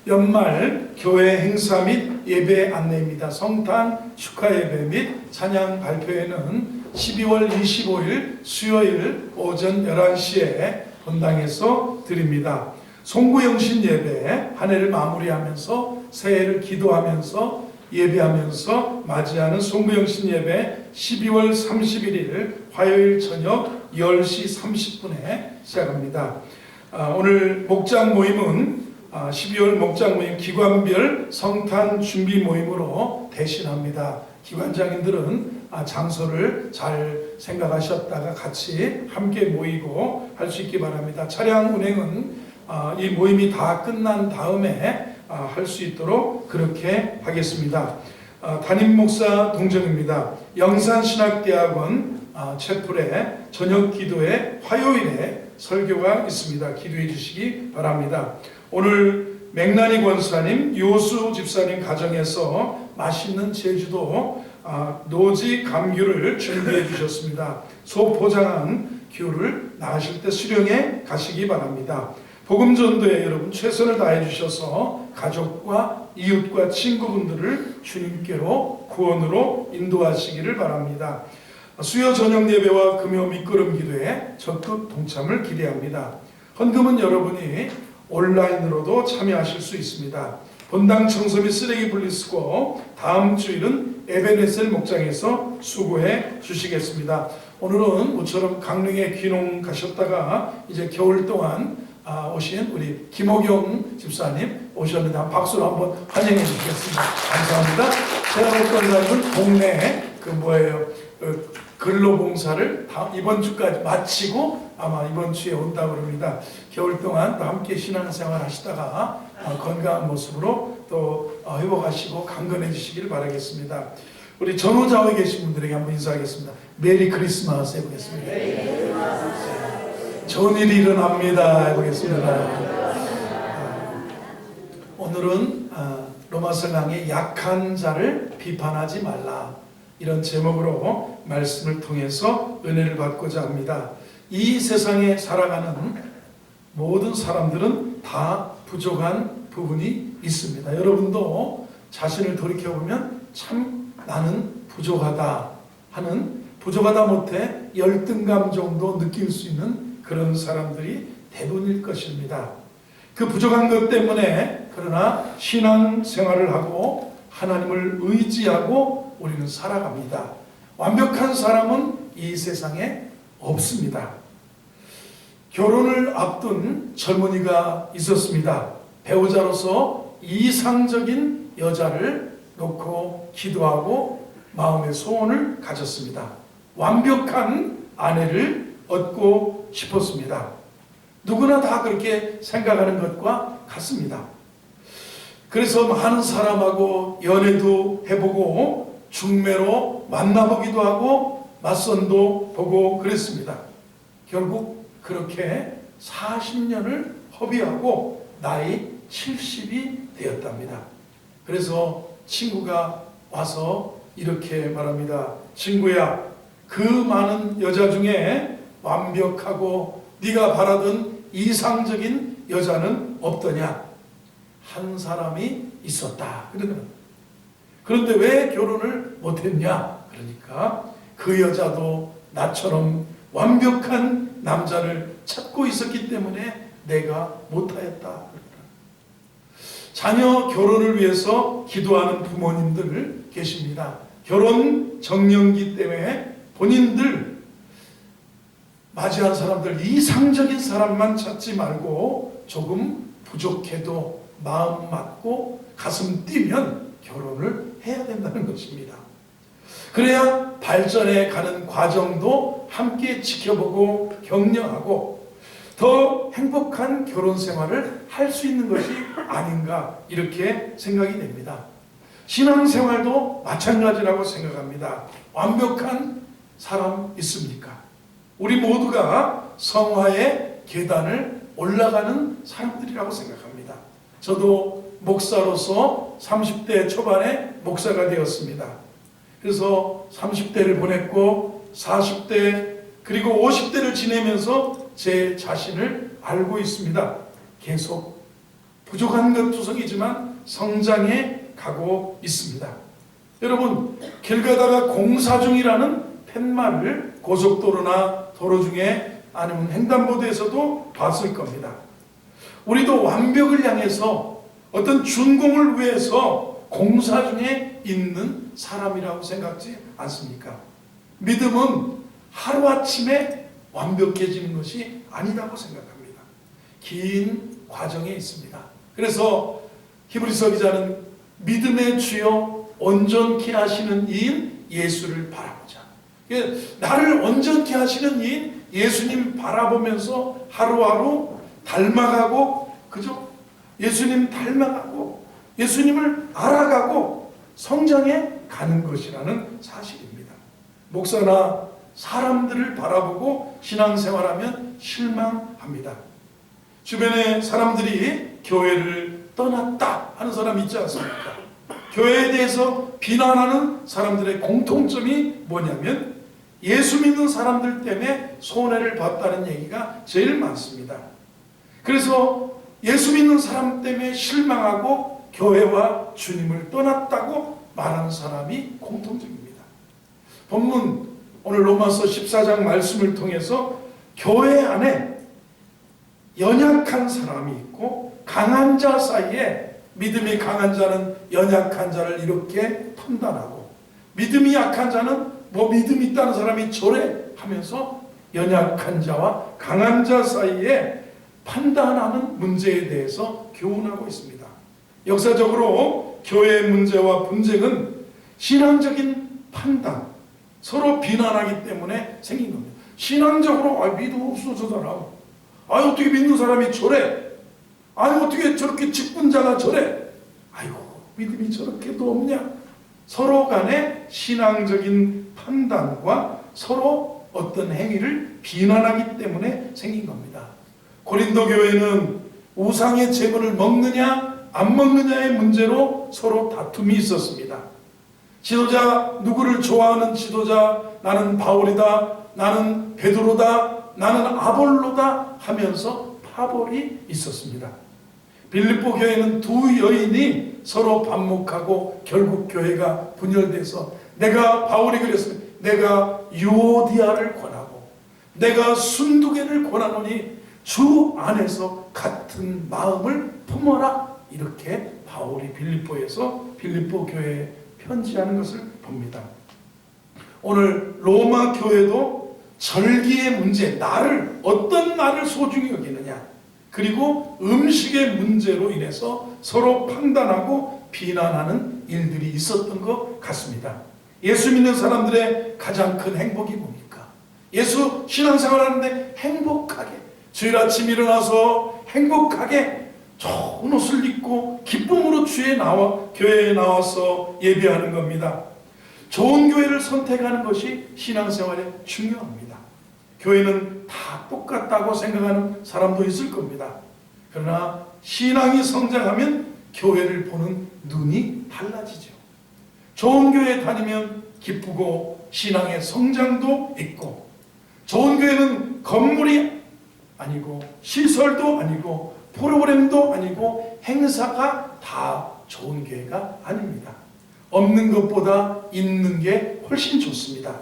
연말 교회 행사 및 예배 안내입니다. 성탄 축하 예배 및 찬양 발표회는 12월 25일 수요일 오전 11시에 본당에서 드립니다. 송구영신 예배 한 해를 마무리하면서 새해를 기도하면서 예배하면서 맞이하는 송구영신 예배 12월 31일 화요일 저녁 10시 30분에 시작합니다. 오늘 목장 모임은 12월 목장 모임 기관별 성탄 준비 모임으로 대신합니다. 기관장님들은 장소를 잘 생각하셨다가 같이 함께 모이고 할 수 있기 바랍니다. 차량 운행은 이 모임이 다 끝난 다음에 할 수 있도록 그렇게 하겠습니다. 담임 목사 동정입니다. 영산신학대학원 채플에 저녁 기도회 화요일에 설교가 있습니다. 기도해 주시기 바랍니다. 오늘 맥나니 권사님, 요수 집사님 가정에서 맛있는 제주도 노지 감귤을 준비해 주셨습니다. 소포장한 귤을 나가실 때 수령해 가시기 바랍니다. 복음전도에 여러분 최선을 다해 주셔서 가족과 이웃과 친구분들을 주님께로 구원으로 인도하시기를 바랍니다. 수요 저녁 예배와 금요 밑거름 기도에 적극 동참을 기대합니다. 헌금은 여러분이 온라인으로도 참여하실 수 있습니다. 본당 청소 및 쓰레기 분리수거 다음 주일은 에베네셀 목장에서 수고해 주시겠습니다. 오늘은 모처럼 강릉에 귀농 가셨다가 이제 겨울 동안 오신 우리 김호경 집사님 오셨는데 박수로 한번 환영해 주시겠습니다. 감사합니다. 제가 어떤 사람은 동네에 근로봉사를 이번 주까지 마치고 아마 이번 주에 온다고 합니다. 겨울 동안 또 함께 신앙생활 하시다가 건강한 모습으로 또 회복하시고 강건해지시길 바라겠습니다. 우리 전후좌우에 계신 분들에게 한번 인사하겠습니다. 메리 크리스마스 해보겠습니다. 좋은 일이 일어납니다 해보겠습니다. 오늘은 로마서강의 약한 자를 비판하지 말라, 이런 제목으로 말씀을 통해서 은혜를 받고자 합니다. 이 세상에 살아가는 모든 사람들은 다 부족한 부분이 있습니다. 여러분도 자신을 돌이켜보면 참 나는 부족하다 하는, 부족하다 못해 열등감 정도 느낄 수 있는 그런 사람들이 대부분일 것입니다. 그 부족한 것 때문에 그러나 신앙생활을 하고 하나님을 의지하고 우리는 살아갑니다. 완벽한 사람은 이 세상에 없습니다. 결혼을 앞둔 젊은이가 있었습니다. 배우자로서 이상적인 여자를 놓고 기도하고 마음의 소원을 가졌습니다. 완벽한 아내를 얻고 싶었습니다. 누구나 다 그렇게 생각하는 것과 같습니다. 그래서 많은 사람하고 연애도 해보고 중매로 만나보기도 하고 맞선도 보고 그랬습니다. 결국 그렇게 40년을 허비하고 나이 70이 되었답니다. 그래서 친구가 와서 이렇게 말합니다. 친구야, 그 많은 여자 중에 완벽하고 네가 바라던 이상적인 여자는 없더냐? 한 사람이 있었다. 그런데 왜 결혼을 못했냐? 그러니까 그 여자도 나처럼 완벽한 남자를 찾고 있었기 때문에 내가 못하였다. 자녀 결혼을 위해서 기도하는 부모님들 계십니다. 결혼 정년기 때문에 본인들 맞이한 사람들, 이상적인 사람만 찾지 말고 조금 부족해도 마음 맞고 가슴 뛰면 결혼을 해야 된다는 것입니다. 그래야 발전해 가는 과정도 함께 지켜보고 격려하고 더 행복한 결혼 생활을 할 수 있는 것이 아닌가, 이렇게 생각이 됩니다. 신앙생활도 마찬가지라고 생각합니다. 완벽한 사람 있습니까? 우리 모두가 성화의 계단을 올라가는 사람들이라고 생각합니다. 저도 목사로서 30대 초반에 목사가 되었습니다. 그래서 30대를 보냈고 40대 그리고 50대를 지내면서 제 자신을 알고 있습니다. 계속 부족한 것 투성이지만 성장해 가고 있습니다. 여러분, 길 가다가 공사 중이라는 팻말을 고속도로나 도로 중에 아니면 횡단보도에서도 봤을 겁니다. 우리도 완벽을 향해서 어떤 준공을 위해서 공사 중에 있는 사람이라고 생각지 않습니까? 믿음은 하루아침에 완벽해지는 것이 아니라고 생각합니다. 긴 과정에 있습니다. 그래서 히브리서 기자는 믿음의 주요 온전케 하시는 이인 예수를 바라보자. 나를 온전케 하시는 이인 예수님 바라보면서 하루하루 닮아가고, 그죠? 예수님 닮아가고 예수님을 알아가고 성장해 가는 것이라는 사실입니다. 목사나 사람들을 바라보고 신앙생활하면 실망합니다. 주변에 사람들이 교회를 떠났다 하는 사람이 있지 않습니까? 교회에 대해서 비난하는 사람들의 공통점이 뭐냐면 예수 믿는 사람들 때문에 손해를 봤다는 얘기가 제일 많습니다. 그래서 예수 믿는 사람 때문에 실망하고 교회와 주님을 떠났다고 말하는 사람이 공통적입니다. 본문 오늘 로마서 14장 말씀을 통해서 교회 안에 연약한 사람이 있고 강한 자 사이에 믿음이 강한 자는 연약한 자를 이렇게 판단하고, 믿음이 약한 자는 뭐 믿음이 있다는 사람이 저래 하면서 연약한 자와 강한 자 사이에 판단하는 문제에 대해서 교훈하고 있습니다. 역사적으로 교회의 문제와 분쟁은 신앙적인 판단, 서로 비난하기 때문에 생긴 겁니다. 신앙적으로 믿음 없어 저 사람, 어떻게 믿는 사람이 저래, 어떻게 저렇게 직분자가 저래, 믿음이 저렇게도 없냐. 서로 간의 신앙적인 판단과 서로 어떤 행위를 비난하기 때문에 생긴 겁니다. 고린도 교회는 우상의 제물을 먹느냐 안 먹느냐의 문제로 서로 다툼이 있었습니다. 지도자, 누구를 좋아하는 지도자, 나는 바울이다, 나는 베드로다, 나는 아볼로다 하면서 파벌이 있었습니다. 빌립보 교회는 두 여인이 서로 반목하고 결국 교회가 분열돼서 내가, 바울이 그랬습니다. 내가 유오디아를 권하고 내가 순두개를 권하노니 주 안에서 같은 마음을 품어라. 이렇게 바울이 빌립보에서 빌립보 교회에 편지하는 것을 봅니다. 오늘 로마 교회도 절기의 문제, 어떤 날을 소중히 여기느냐, 그리고 음식의 문제로 인해서 서로 판단하고 비난하는 일들이 있었던 것 같습니다. 예수 믿는 사람들의 가장 큰 행복이 뭡니까? 예수 신앙생활 하는데 행복하게, 주일 아침 일어나서 행복하게 좋은 옷을 입고 기쁨으로 교회에 나와서 예배하는 겁니다. 좋은 교회를 선택하는 것이 신앙생활에 중요합니다. 교회는 다 똑같다고 생각하는 사람도 있을 겁니다. 그러나 신앙이 성장하면 교회를 보는 눈이 달라지죠. 좋은 교회 다니면 기쁘고 신앙의 성장도 있고, 좋은 교회는 건물이 아니고 시설도 아니고 프로그램도 아니고 행사가 다 좋은 교회가 아닙니다. 없는 것보다 있는 게 훨씬 좋습니다.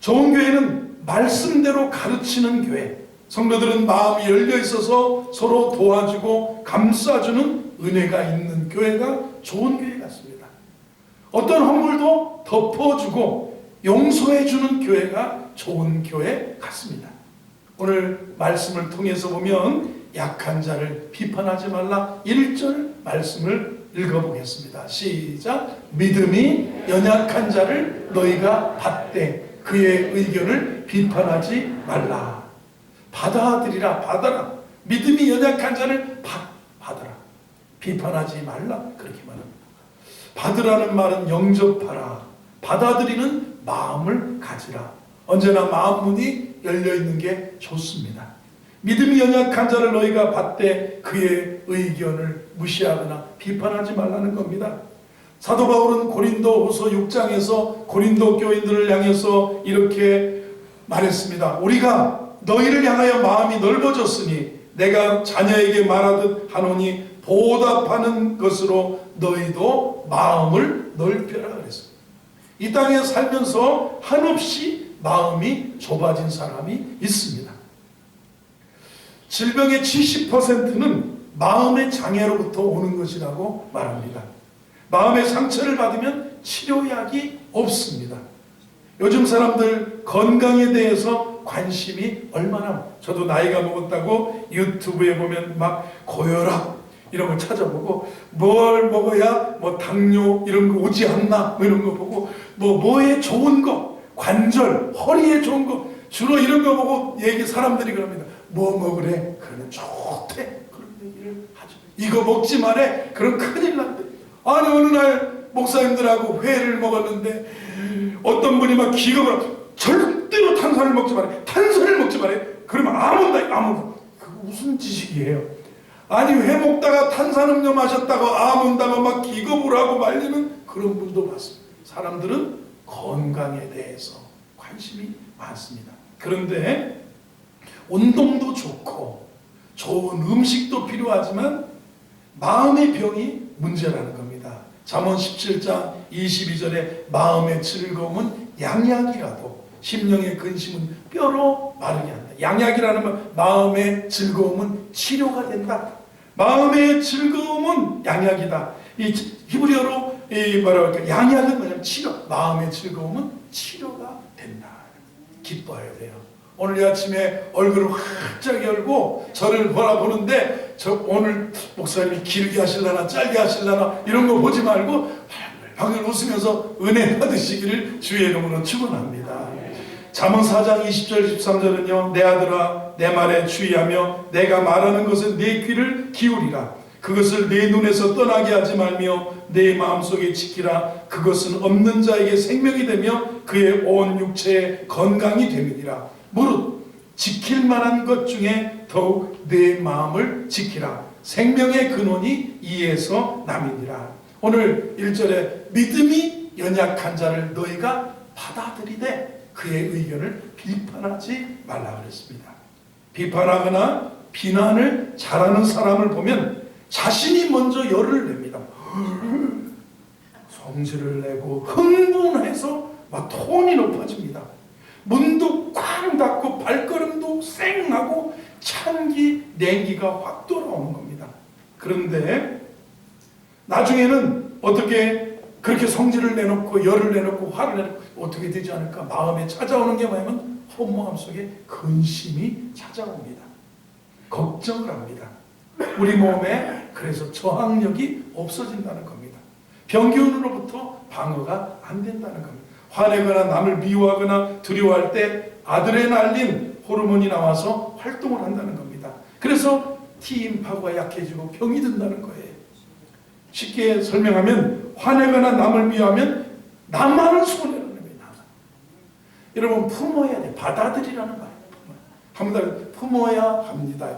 좋은 교회는 말씀대로 가르치는 교회, 성도들은 마음이 열려 있어서 서로 도와주고 감싸주는 은혜가 있는 교회가 좋은 교회 같습니다. 어떤 허물도 덮어주고 용서해주는 교회가 좋은 교회 같습니다. 오늘 말씀을 통해서 보면 약한 자를 비판하지 말라 1절 말씀을 읽어보겠습니다. 시작. 믿음이 연약한 자를 너희가 받되 그의 의견을 비판하지 말라. 받아들이라, 받아라. 믿음이 연약한 자를 받아라. 비판하지 말라. 그렇게 말합니다. 받으라는 말은 영접하라. 받아들이는 마음을 가지라. 언제나 마음 문이 열려있는 게 좋습니다. 믿음이 연약한 자를 너희가 받되 그의 의견을 무시하거나 비판하지 말라는 겁니다. 사도 바울은 고린도후서 6장에서 고린도 교인들을 향해서 이렇게 말했습니다. 우리가 너희를 향하여 마음이 넓어졌으니 내가 자녀에게 말하듯 하노니 보답하는 것으로 너희도 마음을 넓혀라 그랬습니다. 이 땅에 살면서 한없이 마음이 좁아진 사람이 있습니다. 질병의 70%는 마음의 장애로부터 오는 것이라고 말합니다. 마음의 상처를 받으면 치료약이 없습니다. 요즘 사람들 건강에 대해서 관심이 얼마나, 저도 나이가 먹었다고 유튜브에 보면 막 고혈압 이런 거 찾아보고 뭘 먹어야 뭐 당뇨 이런 거 오지 않나 뭐 이런 거 보고 뭐에 좋은 거, 관절, 허리에 좋은 거 주로 이런 거 보고 사람들이 그럽니다. 뭐 먹으래? 그러면 좋대. 그런 얘기를 하죠. 이거 먹지 마래. 그럼 큰일 난대. 아니 어느 날 목사님들하고 회를 먹었는데 어떤 분이 막 기겁을 하고 절대로 탄산을 먹지 말아요. 탄산을 먹지 말아요. 그러면 아몬다. 아몬드. 그거 무슨 지식이에요? 아니 회 먹다가 탄산음료 마셨다고 아몬다고 막 기겁을 하고 말리는 그런 분도 봤습니다. 사람들은 건강에 대해서 관심이 많습니다. 그런데 운동도 좋고 좋은 음식도 필요하지만 마음의 병이 문제라는 겁니다. 잠언 17장 22절에 마음의 즐거움은 양약이라도 심령의 근심은 뼈로 마르게 한다. 양약이라는 말, 마음의 즐거움은 치료가 된다. 마음의 즐거움은 양약이다. 이 히브리어로 양약은 뭐냐면 치료. 마음의 즐거움은 치료가 된다. 기뻐야 돼요. 오늘 아침에 얼굴을 활짝 열고 저를 바라보는데 저 오늘 목사님이 길게 하실라나 짧게 하실라나 이런 거 보지 말고 방금 웃으면서 은혜 받으시기를 주의 이름으로 축원합니다. 잠언 4장 20절 13절은요. 내 아들아 내 말에 주의하며 내가 말하는 것은 내 귀를 기울이라. 그것을 내 눈에서 떠나게 하지 말며 내 마음속에 지키라. 그것은 없는 자에게 생명이 되며 그의 온 육체에 건강이 됨이니라. 무릇 지킬 만한 것 중에 더욱 내 마음을 지키라. 생명의 근원이 이에서 남이니라. 오늘 1절에 믿음이 연약한 자를 너희가 받아들이되 그의 의견을 비판하지 말라 그랬습니다. 비판하거나 비난을 잘하는 사람을 보면 자신이 먼저 열을 냅니다. 성질을 내고 흥분해서 막 톤이 높아집니다. 문도 쾅 닫고 발걸음도 쌩하고 찬기 냉기가 확 돌아오는 겁니다. 그런데 나중에는 어떻게 그렇게 성질을 내놓고 열을 내놓고 화를 내놓고 어떻게 되지 않을까? 마음에 찾아오는 게 뭐냐면 허무함 속에 근심이 찾아옵니다. 걱정을 합니다. 우리 몸에 그래서 저항력이 없어진다는 겁니다. 병기운으로부터 방어가 안 된다는 겁니다. 화내거나 남을 미워하거나 두려워할 때 아드레날린 호르몬이 나와서 활동을 한다는 겁니다. 그래서 T인파가 약해지고 병이 든다는 거예요. 쉽게 설명하면 화내거나 남을 미워하면 나만을 손해라는 거예요. 나만. 여러분 품어야 돼. 받아들이라는 말이에요. 한번 더 품어야 합니다.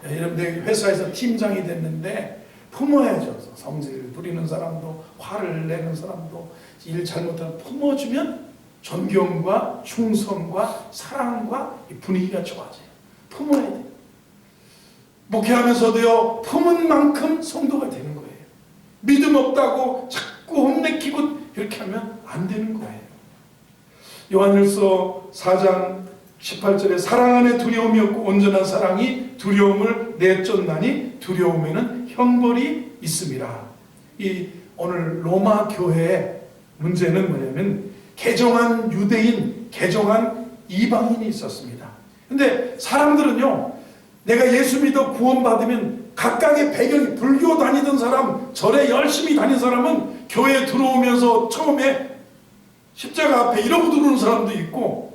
여러분 내 회사에서 팀장이 됐는데 품어야죠. 성질 부리는 사람도 화를 내는 사람도 일 잘못하면 품어주면 존경과 충성과 사랑과 분위기가 좋아져요. 품어야 돼요. 목회하면서도요 품은 만큼 성도가 되는 거예요. 믿음 없다고 자꾸 혼내키고 이렇게 하면 안 되는 거예요. 요한일서 4장 18절에 사랑 안에 두려움이 없고 온전한 사랑이 두려움을 내쫓나니 두려움에는 형벌이 있음이라. 이 오늘 로마 교회의 문제는 뭐냐면 개종한 유대인, 개종한 이방인이 있었습니다. 근데 사람들은요 내가 예수 믿어 구원받으면 각각의 배경이 불교 다니던 사람, 절에 열심히 다닌 사람은 교회에 들어오면서 처음에 십자가 앞에 이러고 들어오는 사람도 있고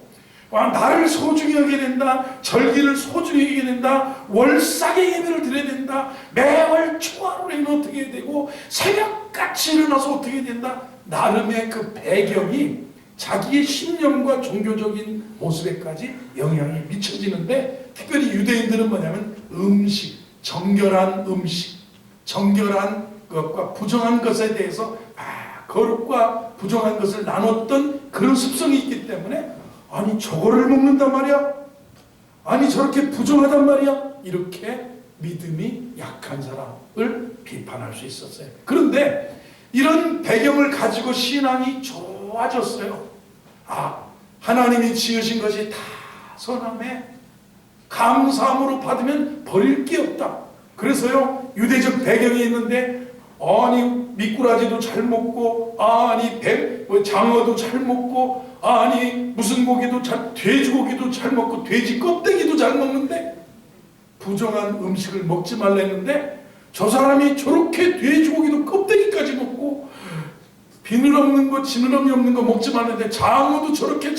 나를 소중히 여겨야 된다. 절기를 소중히 여겨야 된다. 월삭의 예배를 드려야 된다. 매월 초하루에는 어떻게 해야 되고 새벽같이 일어나서 어떻게 해야 된다. 나름의 그 배경이 자기의 신념과 종교적인 모습에까지 영향이 미쳐지는데 특별히 유대인들은 뭐냐면 음식, 정결한 음식, 정결한 것과 부정한 것에 대해서 거룩과 부정한 것을 나눴던 그런 습성이 있기 때문에 아니 저거를 먹는단 말이야? 아니 저렇게 부정하단 말이야? 이렇게 믿음이 약한 사람을 비판할 수 있었어요. 그런데 이런 배경을 가지고 신앙이 좋아졌어요. 하나님이 지으신 것이 다 선함에 감사함으로 받으면 버릴 게 없다. 그래서요, 유대적 배경이 있는데 미꾸라지도 잘 먹고, 장어도 잘 먹고, 무슨 고기도 돼지고기도 잘 먹고, 돼지 껍데기도 잘 먹는데, 부정한 음식을 먹지 말랬는데, 저 사람이 저렇게 돼지고기도 껍데기까지 먹고, 비늘 없는 거, 지느러미 없는 거 먹지 말랬는데, 장어도 저렇게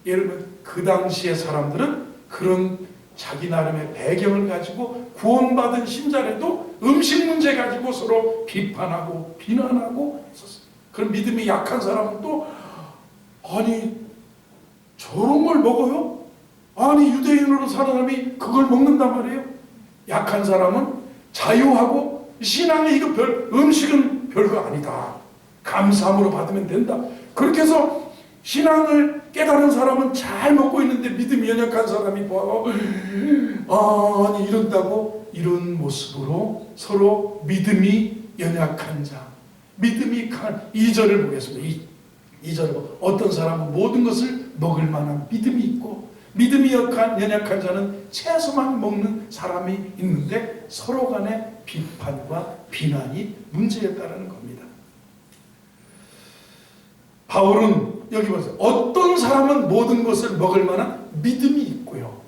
예를 들면, 그 당시의 사람들은 그런 자기 나름의 배경을 가지고 구원받은 신자라도 음식 문제 가지고 서로 비판하고 비난하고 있었어요. 그럼 믿음이 약한 사람은 또 저런 걸 먹어요? 유대인으로 사는 사람이 그걸 먹는단 말이에요. 약한 사람은 자유하고 신앙에 음식은 별거 아니다. 감사함으로 받으면 된다. 그렇게 해서 신앙을 깨달은 사람은 잘 먹고 있는데 믿음이 연약한 사람이 이런다고 이런 모습으로 서로 믿음이 연약한 자, 믿음이 강한 2절을 보겠습니다. 2절을 어떤 사람은 모든 것을 먹을 만한 믿음이 있고 믿음이 연약한 자는 채소만 먹는 사람이 있는데 서로 간의 비판과 비난이 문제였다는 겁니다. 바울은 여기 보세요. 어떤 사람은 모든 것을 먹을 만한 믿음이 있고요.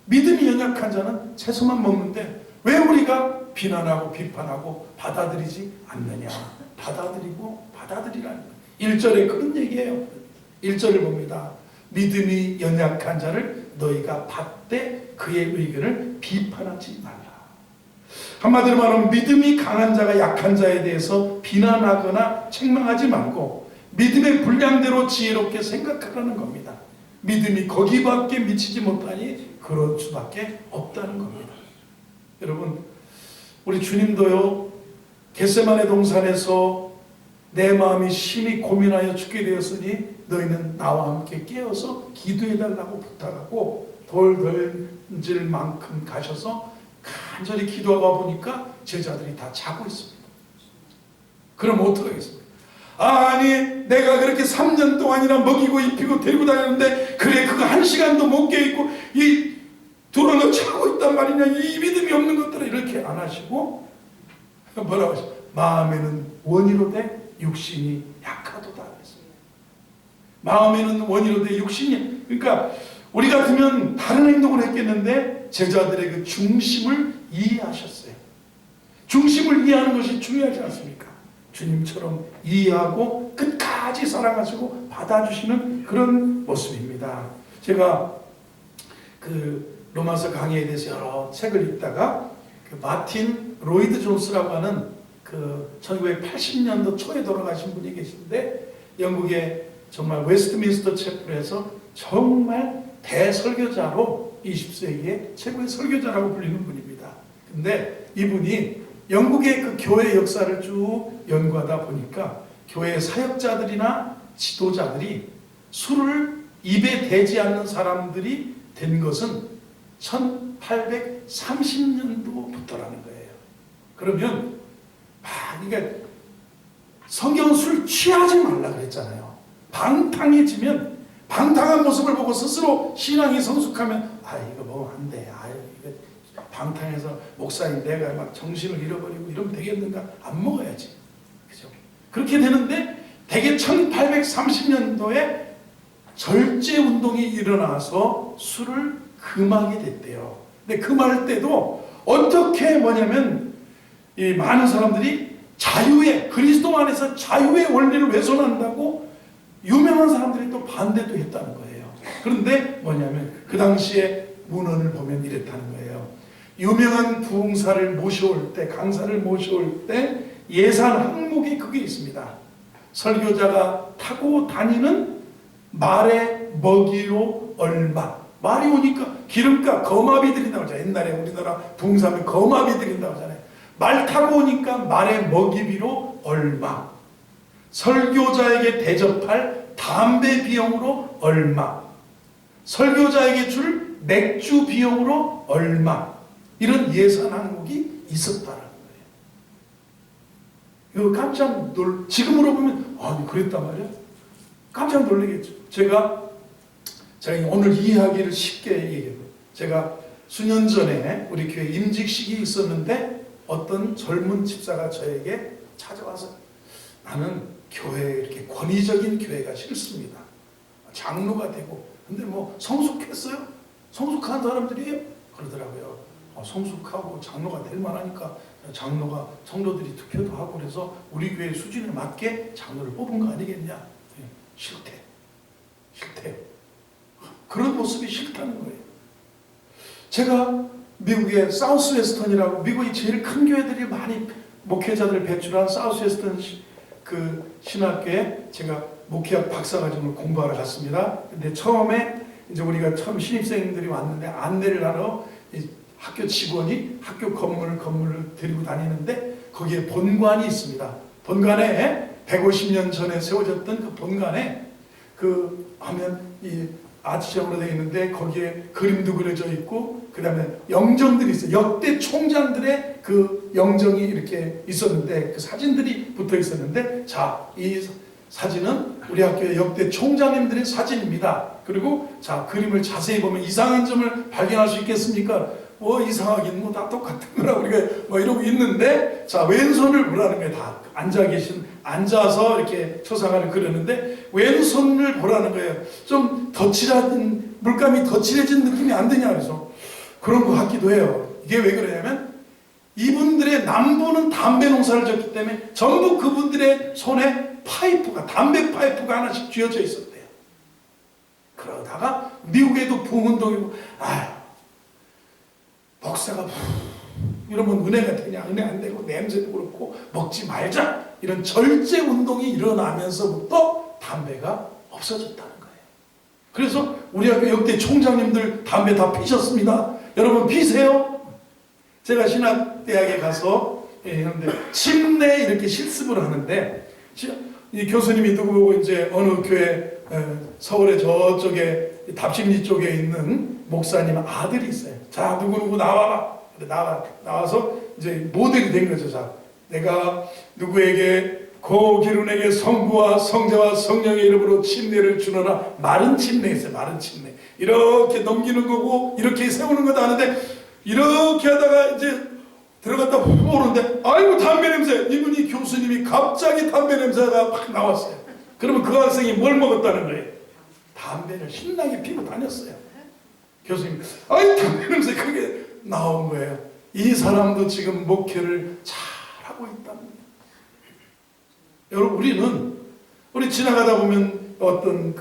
믿음이 연약한 자는 채소만 먹는데 왜 우리가 비난하고 비판하고 받아들이지 않느냐. 받아들이고 받아들이라는 거예요. 1절에 그런 얘기예요. 1절을 봅니다. 믿음이 연약한 자를 너희가 받되 그의 의견을 비판하지 말라. 한마디로 말하면 믿음이 강한 자가 약한 자에 대해서 비난하거나 책망하지 말고 믿음의 분량대로 지혜롭게 생각하라는 겁니다. 믿음이 거기밖에 미치지 못하니 그럴 수밖에 없다는 겁니다. 여러분, 우리 주님도요, 겟세마네 동산에서 내 마음이 심히 고민하여 죽게 되었으니 너희는 나와 함께 깨어서 기도해달라고 부탁하고 돌 던질 만큼 가셔서 간절히 기도하고 보니까 제자들이 다 자고 있습니다. 그럼 어떡하겠습니까? 내가 그렇게 3년 동안이나 먹이고 입히고 데리고 다녔는데 그래 그거 1시간도 못 깨있고 들어서 자고 있단 말이냐, 이 믿음이 없는 것들을 이렇게 안 하시고 뭐라고 하시죠? 마음에는 원이로되 육신이 약하도다 그랬습니다. 마음에는 원이로되 육신이, 그러니까 우리 같으면 다른 행동을 했겠는데 제자들의 그 중심을 이해하셨어요. 중심을 이해하는 것이 중요하지 않습니까? 주님처럼 이해하고 끝까지 사랑하시고 받아주시는 그런 모습입니다. 제가 그 로마서 강의에 대해서 여러 책을 읽다가 그 마틴 로이드 존스라고 하는 그 1980년도 초에 돌아가신 분이 계신데 영국의 정말 웨스트민스터 채플에서 정말 대설교자로 20세기의 최고의 설교자라고 불리는 분입니다. 근데 이분이 영국의 그 교회 역사를 쭉 연구하다 보니까 교회 사역자들이나 지도자들이 술을 입에 대지 않는 사람들이 된 것은 1830년도부터라는 거예요. 그러면 그러니까 성경은 술 취하지 말라 그랬잖아요. 방탕해지면 방탕한 모습을 보고 스스로 신앙이 성숙하면 이거 먹으면 안 돼. 이거 방탕해서 목사인 내가 막 정신을 잃어버리고 이러면 되겠는가? 안 먹어야지. 그죠? 그렇게 되는데 대개 1830년도에 절제 운동이 일어나서 술을 금하게 됐대요. 근데 금할 때도 어떻게 뭐냐면 이 많은 사람들이 그리스도 안에서 자유의 원리를 훼손한다고 유명한 사람들이 또 반대도 했다는 거예요. 그런데 뭐냐면 그 당시에 문헌을 보면 이랬다는 거예요. 유명한 부흥사를 모셔올 때, 강사를 모셔올 때 예산 항목이 그게 있습니다. 설교자가 타고 다니는 말의 먹이로 얼마. 말이 오니까 기름값, 거마비 드린다고 하잖아요. 옛날에 우리나라 부흥사면 거마비 드린다고 하잖아요. 말 타고 오니까 말의 먹이비로 얼마. 설교자에게 대접할 담배 비용으로 얼마. 설교자에게 줄 맥주 비용으로 얼마. 이런 예산 항목이 있었다는 거예요. 이거 깜짝 지금으로 보면 아니 그랬단 말이야? 깜짝 놀라겠죠. 제가 오늘 이 이야기를 쉽게 얘기해요. 제가 수년 전에 우리 교회 임직식이 있었는데 어떤 젊은 집사가 저에게 찾아와서 나는 교회 이렇게 권위적인 교회가 싫습니다. 장로가 되고 근데 뭐 성숙했어요? 성숙한 사람들이에요? 그러더라고요. 성숙하고 장로가 될 만하니까 장로가 성도들이 투표도 하고 그래서 우리 교회 수준에 맞게 장로를 뽑은 거 아니겠냐? 싫대. 그런 모습이 싫다는 거예요. 제가 미국의 사우스웨스턴이라고 미국의 제일 큰 교회들이 많이 목회자들을 배출한 사우스웨스턴 그 신학교에 제가 목회학 박사과정을 공부하러 갔습니다. 근데 처음에 이제 우리가 처음 신입생들이 왔는데 안내를 하러 학교 직원이 학교 건물을 데리고 다니는데 거기에 본관이 있습니다. 본관에 150년 전에 세워졌던 그 본관에 그 하면 이 아치형으로 되어 있는데 거기에 그림도 그려져 있고 그 다음에 영정들이 있어요. 역대 총장들의 그 영정이 이렇게 있었는데 그 사진들이 붙어 있었는데 자, 이 사진은 우리 학교의 역대 총장님들의 사진입니다. 그리고 자, 그림을 자세히 보면 이상한 점을 발견할 수 있겠습니까? 이상하긴 다 똑같은 거라 우리가 이러고 있는데 자, 왼손을 보라는 거예요. 다 앉아서 이렇게 초상화를 그렸는데 왼손을 보라는 거예요. 좀 덧칠한 물감이 덧칠해진 느낌이 안 드냐 그래서 그런 것 같기도 해요. 이게 왜 그러냐면 이분들의 남부는 담배 농사를 졌기 때문에 전부 그분들의 손에 담배 파이프가 하나씩 쥐어져 있었대요. 그러다가 미국에도 부흥운동이고 목사가 이러면 은혜가 되냐? 은혜 안 되고 냄새도 그렇고 먹지 말자 이런 절제 운동이 일어나면서부터 담배가 없어졌다는 거예요. 그래서 우리 학교 역대 총장님들 담배 다 피셨습니다. 여러분 피세요. 제가 신학대학에 가서 하는데 침례 이렇게 실습을 하는데 이 교수님이 누구고 이제 어느 교회 서울의 저쪽에 답심리 쪽에 있는 목사님 아들이 있어요. 자, 누구누구 나와라. 나와서 이제 모델이 된 거죠. 자, 내가 누구에게 고기룬에게 성부와 성자와 성령의 이름으로 침례를 주노라. 마른 침례 있어요. 마른 침례. 이렇게 넘기는 거고 이렇게 세우는 것도 하는데 이렇게 하다가 이제 들어갔다 훅 오는데 아이고 담배 냄새. 이분이 교수님이 갑자기 담배 냄새가 막 나왔어요. 그러면 그 학생이 뭘 먹었다는 거예요? 담배를 신나게 피고 다녔어요. 교수님, 담배 냄새 그게 나온 거예요. 이 사람도 지금 목회를 잘하고 있다는 거예요. 여러분, 우리 지나가다 보면 어떤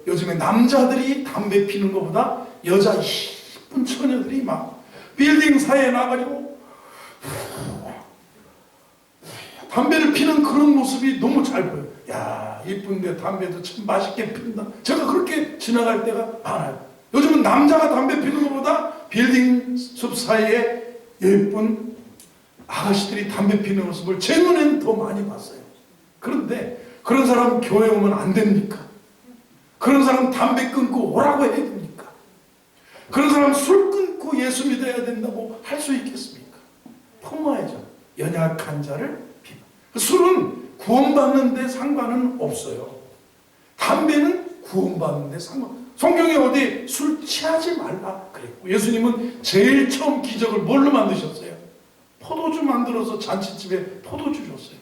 요즘에 남자들이 담배 피는 것보다 여자 이쁜 처녀들이 막 빌딩 사이에 나가지고 담배를 피는 그런 모습이 너무 잘 보여요. 야, 이쁜데 담배도 참 맛있게 핀다. 제가 그렇게 지나갈 때가 많아요. 요즘은 남자가 담배 피는 것보다 빌딩 숲 사이에 예쁜 아가씨들이 담배 피는 모습을 제 눈엔 더 많이 봤어요. 그런데 그런 사람 교회 오면 안 됩니까? 그런 사람 담배 끊고 오라고 해야 됩니까? 그런 사람 술 끊고 예수 믿어야 된다고 할 수 있겠습니까? 포마해져. 연약한 자를 비방. 술은 구원받는 데 상관은 없어요. 담배는 구원받는 데 상관. 성경에 어디 술 취하지 말라 그랬고 예수님은 제일 처음 기적을 뭘로 만드셨어요? 포도주 만들어서 잔치집에 포도주 줬어요.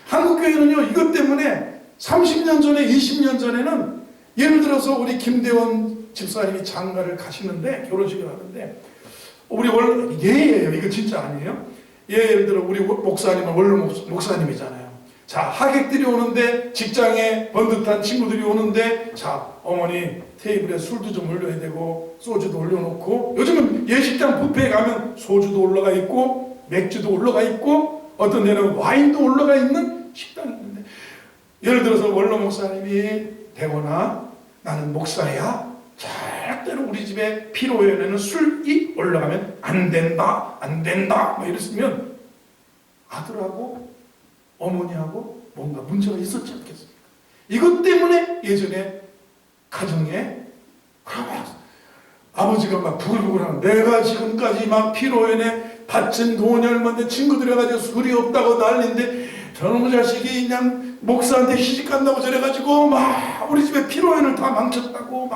한국교회는요 이것 때문에 30년 전에 20년 전에는 예를 들어서 우리 김대원 집사님이 장가를 가시는데 결혼식을 하는데 우리 원래 예예요. 이거 진짜 아니에요. 예를 들어 우리 목사님은 원로 목사님이잖아요. 자, 하객들이 오는데 직장에 번듯한 친구들이 오는데 자, 어머니 테이블에 술도 좀 올려야 되고 소주도 올려놓고 요즘은 예식장 뷔페에 가면 소주도 올라가 있고 맥주도 올라가 있고 어떤 데는 와인도 올라가 있는 식당이 있는데 예를 들어서 원로 목사님이 대거나 나는 목사야 절대로 우리 집에 피로연에는 술이 올라가면 안 된다 뭐 이랬으면 아들하고 어머니하고 뭔가 문제가 있었지 않겠습니까? 이것 때문에 예전에 가정에 그러면 아버지가 막 부글부글하는, 내가 지금까지 막 피로연에 바친 돈이 얼마인데 친구들이 가지고 술이 없다고 난리인데 저놈의 자식이 그냥 목사한테 시집간다고 저래가지고 막 우리 집에 피로연을 다 망쳤다고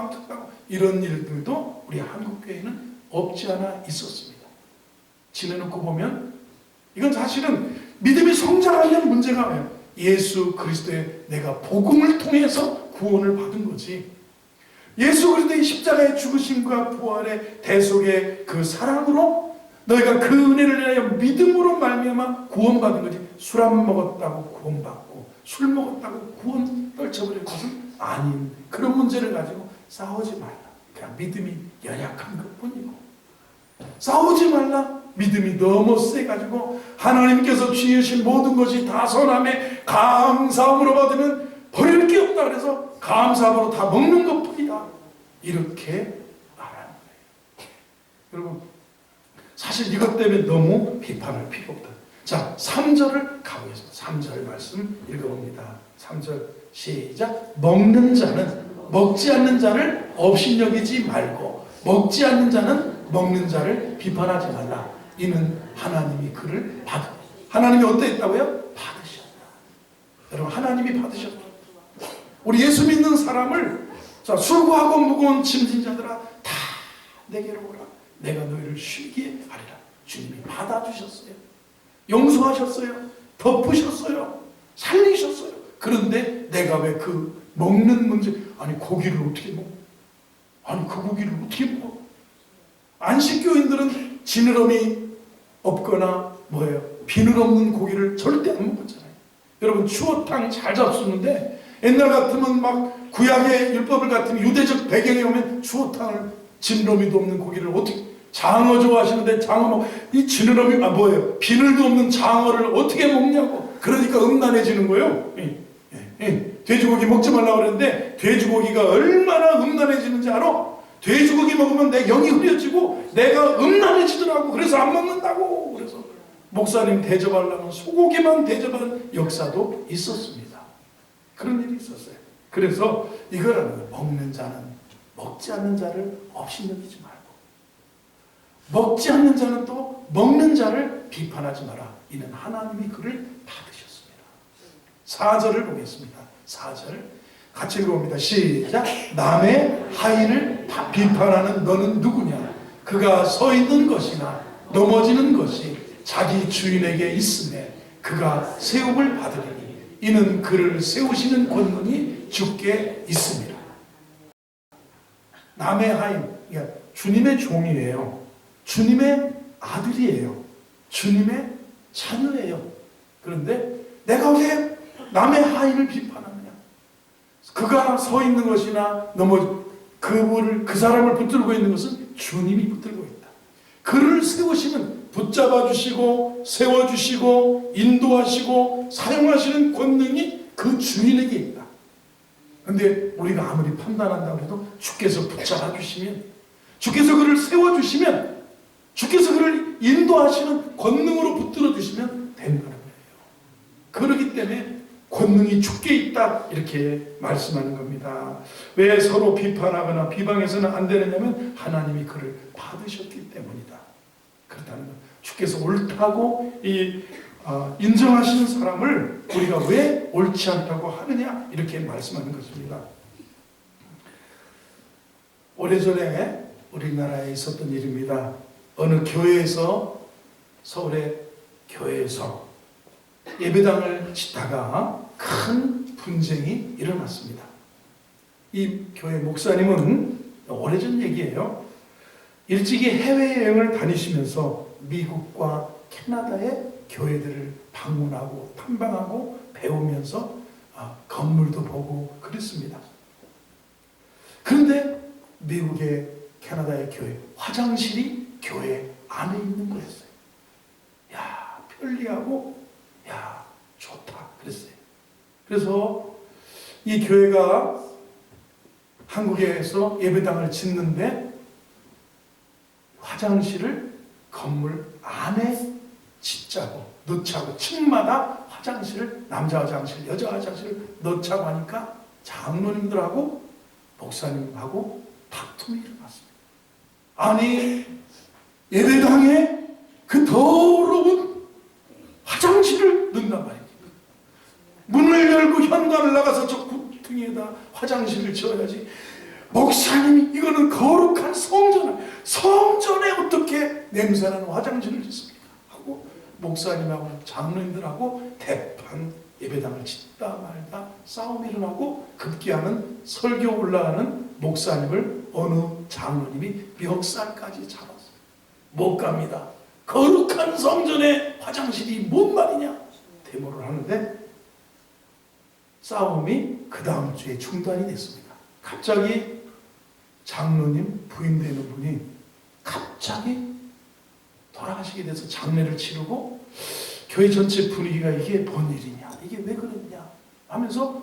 이런 일들도 우리 한국교회는 없지 않아 있었습니다. 지내놓고 보면 이건 사실은 믿음이 성장하면 문제가 왜요? 예수 그리스도의 내가 복음을 통해서 구원을 받은 거지. 예수 그리스도의 십자가의 죽으심과 부활의 대속의 그 사랑으로 너희가 그 은혜를 인하여 믿음으로 말미암아 구원받은 거지. 술 안 먹었다고 구원받고 술 먹었다고 구원 떨쳐버릴 것은 아닌 그런 문제를 가지고 싸우지 말라. 그냥 믿음이 연약한 것뿐이고, 싸우지 말라. 믿음이 너무 세가지고 하나님께서 주신 모든 것이 다 선함에 감사함으로 받으면 버릴 게 없다 그래서 감사함으로 다 먹는 것뿐이다, 이렇게 말하는 거예요. 여러분, 사실 이것 때문에 너무 비판할 필요 없다. 자, 3절을 가보겠습니다. 3절 말씀 읽어봅니다. 3절 시작. 먹는 자는 먹지 않는 자를 업신여기지 말고 먹지 않는 자는 먹는 자를 비판하지 말라. 이는 하나님이 그를 하나님이 어땠다고요? 받으셨다. 여러분, 하나님이 받으셨다. 우리 예수 믿는 사람을, 자, 수고하고 무거운 짐진 자들아 다 내게로 오라. 내가 너희를 쉬게 하리라. 주님이 받아주셨어요. 용서하셨어요. 덮으셨어요. 살리셨어요. 그런데 내가 왜 그 먹는 문제, 아니 고기를 어떻게 먹어? 아니 그 고기를 어떻게 먹어? 안식교인들은 지느러미 없거나 뭐예요? 비늘 없는 고기를 절대 안 먹었잖아요. 여러분, 추어탕 잘 잡수는데 옛날 같으면 막 구약의 율법을 같으면 유대적 배경에 오면 추어탕을 지느러미도 없는 고기를 어떻게, 장어 좋아하시는데 장어 이 지느러미 뭐예요? 비늘도 없는 장어를 어떻게 먹냐고. 그러니까 음란해지는 거예요. 돼지고기 먹지 말라고 그랬는데 돼지고기가 얼마나 음란해지는지 알아? 돼지고기 먹으면 내 영이 흐려지고 내가 음란해지더라고. 그래서 안 먹는다고. 그래서 목사님 대접하려면 소고기만 대접한 역사도 있었습니다. 그런 일이 있었어요. 그래서 이거라는 거예요. 먹는 자는 먹지 않는 자를 업신여기지 말고 먹지 않는 자는 또 먹는 자를 비판하지 마라. 이는 하나님이 그를 받으셨습니다. 4절을 보겠습니다. 4절 같이 읽어봅니다. 시작. 남의 하인을 비판하는 너는 누구냐? 그가 서 있는 것이나 넘어지는 것이 자기 주인에게 있음에 그가 세움을 받으리니 이는 그를 세우시는 권능이 주께 있습니다. 남의 하인, 그러니까 주님의 종이에요. 주님의 아들이에요. 주님의 자녀예요. 그런데 내가 왜 남의 하인을 비판하느냐? 그가 서 있는 것이나 그 사람을 붙들고 있는 것은 주님이 붙들고 있다. 그를 세우시면 붙잡아 주시고 세워주시고 인도하시고 사용하시는 권능이 그 주인에게 있다. 그런데 우리가 아무리 판단한다고 해도 주께서 붙잡아 주시면, 주께서 그를 세워주시면, 주께서 그를 인도하시는 권능으로 붙들어 주시면 된다는 거예요. 그렇기 때문에 권능이 주께 있다, 이렇게 말씀하는 겁니다. 왜 서로 비판하거나 비방해서는 안 되느냐면 하나님이 그를 받으셨기 때문이다. 그렇다는 것. 주께서 옳다고 인정하시는 사람을 우리가 왜 옳지 않다고 하느냐, 이렇게 말씀하는 것입니다. 오래전에 우리나라에 있었던 일입니다. 어느 교회에서, 서울의 교회에서 예배당을 짓다가 큰 분쟁이 일어났습니다. 이 교회 목사님은 오래전 얘기예요. 일찍이 해외여행을 다니시면서 미국과 캐나다의 교회들을 방문하고 탐방하고 배우면서 건물도 보고 그랬습니다. 그런데 미국의 캐나다의 교회 화장실이 교회 안에 있는 거였어요. 야, 편리하고 야, 좋다 그랬어요. 그래서 이 교회가 한국에서 예배당을 짓는데 화장실을 건물 안에 짓자고 넣자고, 층마다 화장실을, 남자 화장실, 여자 화장실을 넣자고 하니까 장로님들하고 목사님하고 다툼이 일어났습니다. 아니 예배당에 그 더러운 화장실을 넣는단 말입니다. 문을 열고 현관을 나가서 저 구퉁이에다 화장실을 지어야지. 목사님이 이거는 거룩한 성전에 어떻게 냄새나는 화장실을 짓습니까? 하고 목사님하고 장로님들하고 대판 예배당을 짓다 말다 싸움이 일어나고 급기야는 설교 올라가는 목사님을 어느 장로님이 멱살까지 잡았어요. 못 갑니다. 거룩한 성전에 화장실이 뭔 말이냐 데모를 하는데 싸움이 그 다음 주에 중단이 됐습니다. 갑자기 장로님 부임되는 분이 갑자기 돌아가시게 돼서 장례를 치르고 교회 전체 분위기가 이게 뭔 일이냐, 이게 왜 그랬냐 하면서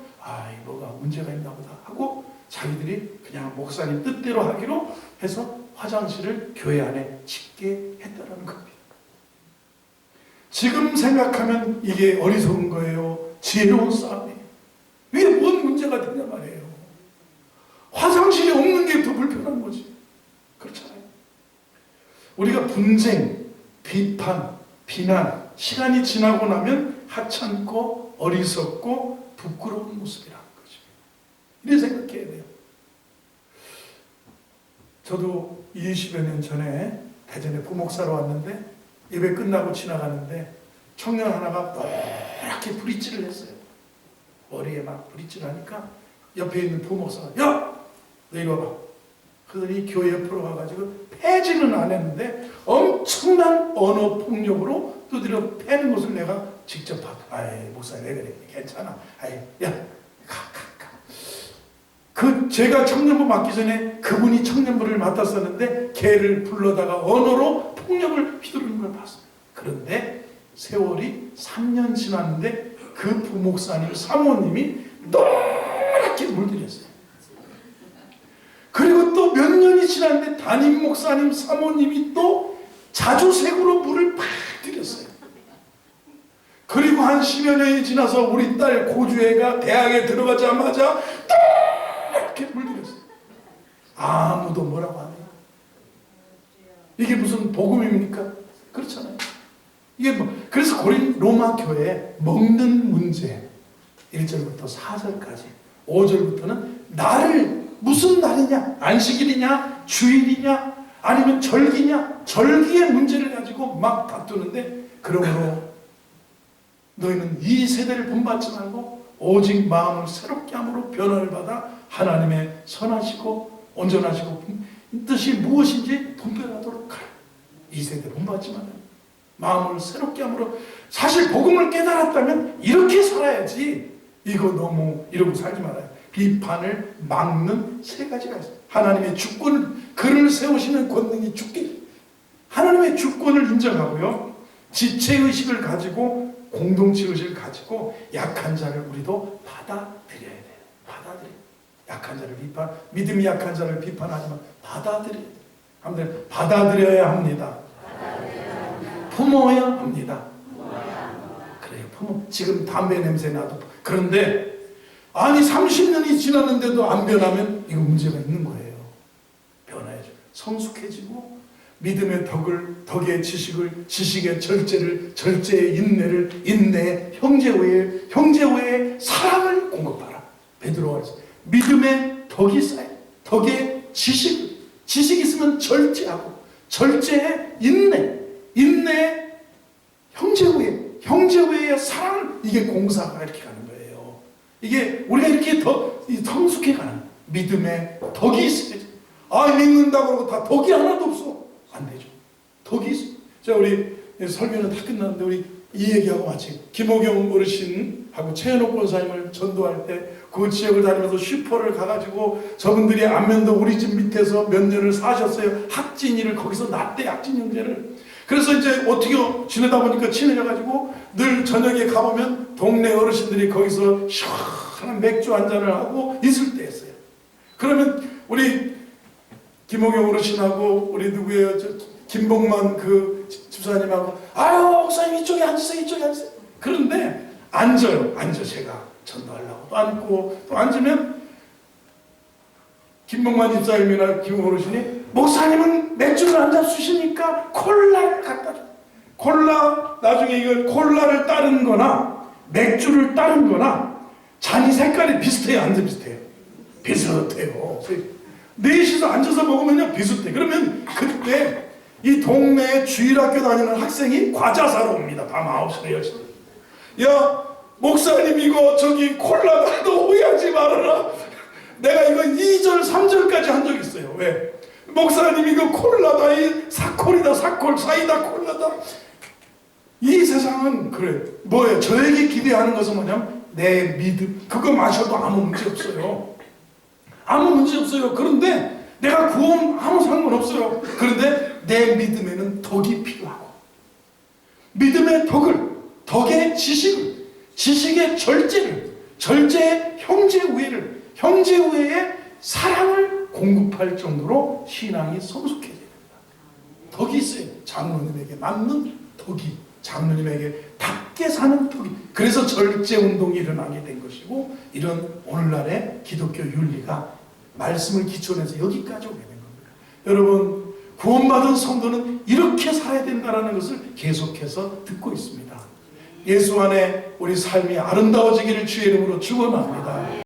뭐가 문제가 있나 보다 하고 자기들이 그냥 목사님 뜻대로 하기로 해서 화장실을 교회 안에 짓게 했다라는 겁니다. 지금 생각하면 이게 어리석은 거예요. 지혜로운 싸움이에요. 이게 뭔 문제가 되냐 말이에요. 화장실이 없는 게 더 불편한 거지. 그렇잖아요. 우리가 분쟁, 비판, 비난, 시간이 지나고 나면 하찮고 어리석고 부끄러운 모습이라는 거죠. 이렇게 생각해야 돼요. 저도 20여 년 전에 대전에 부목사로 왔는데 예배 끝나고 지나가는데 청년 하나가 노랗게 브릿지를 했어요. 머리에 막 브릿지를 하니까 옆에 있는 부목사가 야! 너 이리 와봐. 그들이 교회 옆으로 가가지고 패지는 안 했는데 엄청난 언어 폭력으로 두드려 패는 것을 내가 직접 봤다. 목사님 왜 그래? 괜찮아. 야, 가. 제가 청년부 맡기 전에 그분이 청년부를 맡았었는데 걔를 불러다가 언어로 폭력을 휘두르는 걸 봤어요. 그런데 세월이 3년 지났는데 그 부목사님 사모님이 노랗게 물들였어요. 그리고 또 몇 년이 지났는데 담임 목사님 사모님이 또 자주색으로 물을 팍 들였어요. 그리고 한 10여 년이 지나서 우리 딸 고주애가 대학에 들어가자마자 또 이렇게 물들였어요. 아무도 뭐라고 안 해요. 이게 무슨 복음입니까? 그렇잖아요. 이게 그래서 로마 교회 먹는 문제 1절부터 4절까지 5절부터는 나를 무슨 날이냐? 안식일이냐? 주일이냐? 아니면 절기냐? 절기의 문제를 가지고 막 다투는데 그러므로 너희는 이 세대를 본받지 말고 오직 마음을 새롭게 함으로 변화를 받아 하나님의 선하시고 온전하시고 뜻이 무엇인지 분별하도록 하라. 이 세대 본받지 말라. 마음을 새롭게 함으로 사실 복음을 깨달았다면 이렇게 살아야지 이거 너무 이러고 살지 말아요. 비판을 막는 세 가지가 있어요. 하나님의 주권을 그를 세우시는 권능이 주께 하나님의 주권을 인정하고요. 지체의식을 가지고 공동체의식을 가지고 약한 자를 우리도 받아들여야 돼요. 받아들여요. 약한 자를 믿음이 약한 자를 비판하지만 받아들여야 돼요. 아무튼 받아들여야 합니다. 품어야 합니다. 그래요. 품어. 지금 담배 냄새 나도 그런데 아니 30년이 지났는데도 안 변하면 이거 문제가 있는 거예요. 변화야죠. 성숙해지고 믿음의 덕의 지식을 지식의 절제의 인내에 형제 외에 사랑을 공급하라. 베드로가 그랬어요. 믿음의 덕이 쌓여 덕의 지식이 있으면 절제하고 절제의 인내에 형제 외에 사랑 이게 공사가 이렇게 가는 거예요. 이게 우리가 이렇게 더 성숙해 가는 믿음의 덕이 있어야지. 믿는다고 그러고 다 덕이 하나도 없어. 안 되죠. 덕이 있어. 자, 우리 설교는 다 끝났는데 우리 이 얘기하고 마치 김호경 어르신하고 최현옥 권사님을 전도할 때 그 지역을 다니면서 슈퍼를 가가지고 저분들이 안면도 우리 집 밑에서 몇 년을 사셨어요. 학진이를 거기서 낳대 학진 형제를. 그래서 이제 어떻게 지내다 보니까 친해져가지고 늘 저녁에 가보면 동네 어르신들이 거기서 시원한 맥주 한잔을 하고 있을 때였어요. 그러면 우리 김홍영 어르신하고 우리 누구예요? 김복만 그 집사님하고 목사님 이쪽에 앉으세요. 그런데 앉아요. 제가 전도하려고 또 앉고 또 앉으면 김봉만 집사님이나 김어르신이 목사님은 맥주를 안 잡수시니까 콜라를 갖다 줘. 콜라 나중에 이걸 콜라를 따른 거나 맥주를 따른 거나 잔이 색깔이 비슷해요, 안 비슷해요? 비슷해요. 넷이서 앉아서 먹으면요 비슷해. 그러면 그때 이 동네에 주일학교 다니는 학생이 과자 사러 옵니다. 밤 9시나 10시. 야 목사님 이거 저기 콜라다 너 오해하지 말아라. 내가 이거 2절 3절까지 한 적 있어요. 왜? 목사님 이거 콜라다, 이 사콜이다, 사콜 사이다 콜라다. 이 세상은 그래. 뭐예요? 저에게 기대하는 것은 뭐냐면 내 믿음. 그거 마셔도 아무 문제 없어요. 아무 문제 없어요. 그런데 내가 구원 아무 상관없어요. 그런데 내 믿음에는 덕이 필요하고, 믿음의 덕을, 덕의 지식을, 지식의 절제를, 절제의 형제 우애를, 형제 우애의 사랑을 공급할 정도로 신앙이 성숙해져야 된다. 덕이 있어요. 장로님에게 맞는 덕이, 장로님에게 닿게 사는 덕이. 그래서 절제운동이 일어나게 된 것이고, 이런 오늘날의 기독교 윤리가 말씀을 기초로 해서 여기까지 오게 된 겁니다. 여러분, 구원받은 성도는 이렇게 살아야 된다는 것을 계속해서 듣고 있습니다. 예수 안에 우리 삶이 아름다워지기를 주의 이름으로 축원합니다.